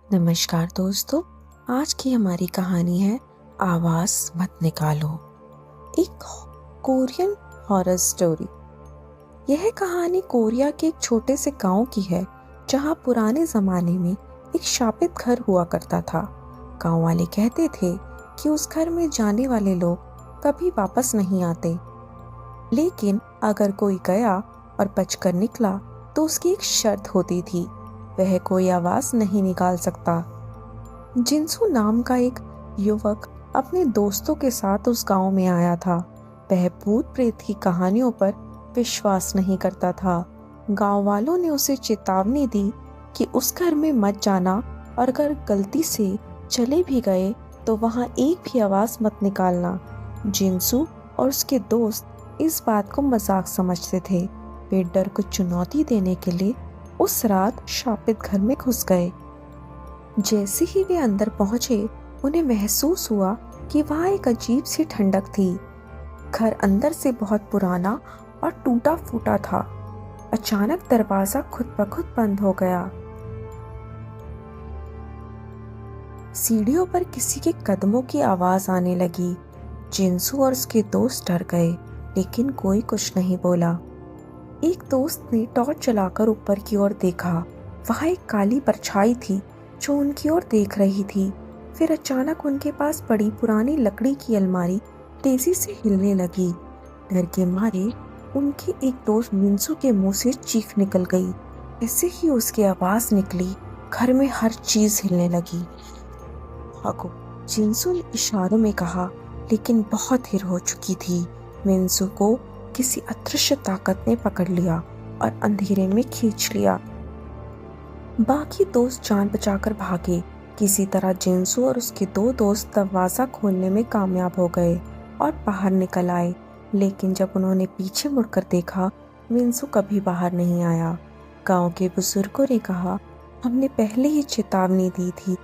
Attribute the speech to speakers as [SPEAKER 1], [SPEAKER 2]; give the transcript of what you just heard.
[SPEAKER 1] नमस्कार दोस्तों। आज की हमारी कहानी है आवाज मत निकालो, एक कोरियन हॉरर स्टोरी। यह कहानी कोरिया के एक छोटे से गांव की है, जहां पुराने जमाने में एक शापित घर हुआ करता था। गांव वाले कहते थे कि उस घर में जाने वाले लोग कभी वापस नहीं आते, लेकिन अगर कोई गया और बचकर निकला तो उसकी एक शर्त होती थी, वह कोई आवाज नहीं निकाल सकता। जिनसू नाम का एक युवक अपने दोस्तों के साथ उस गांव में आया था। वह भूत प्रेत की कहानियों पर विश्वास नहीं करता था। गांव वालों ने उसे चेतावनी दी कि उस घर में मत जाना, और अगर गलती से चले भी गए तो वहां एक भी आवाज मत निकालना। जिनसू और उसके दोस्त इस बात को मजाक समझते थे। वे डर को चुनौती देने के लिए उस रात शापित घर में घुस गए। जैसे ही वे अंदर पहुंचे, उन्हें महसूस हुआ कि वहां एक अजीब सी ठंडक थी। घर अंदर से बहुत पुराना और टूटा फूटा था। अचानक दरवाजा खुद ब खुद बंद हो गया। सीढ़ियों पर किसी के कदमों की आवाज आने लगी। जिनसू और उसके दोस्त डर गए, लेकिन कोई कुछ नहीं बोला। एक दोस्त ने टॉर्च जलाकर ऊपर की ओर देखा। वहां एक काली परछाई थी जो उनकी ओर देख रही थी। फिर अचानक उनके पास पड़ी पुरानी लकड़ी की अलमारी तेजी से हिलने लगी। डर के मारे उनके एक दोस्त मिंसू के मुंह से चीख निकल गई। ऐसे ही उसकी आवाज निकली, घर में हर चीज हिलने लगी। भागो, जिनसू ने इशारों में कहा, लेकिन बहुत देर हो चुकी थी। मिंसू को किसी अदृश्य ताकत ने पकड़ लिया और अंधेरे में खींच लिया। बाकी दोस्त जान बचाकर भागे। किसी तरह जिनसू और उसके दो दोस्त दरवाजा खोलने में कामयाब हो गए और बाहर निकल आए। लेकिन जब उन्होंने पीछे मुड़कर देखा, मिंसू कभी बाहर नहीं आया। गांव के बुजुर्गों ने कहा, हमने पहले ही चेतावनी दी थी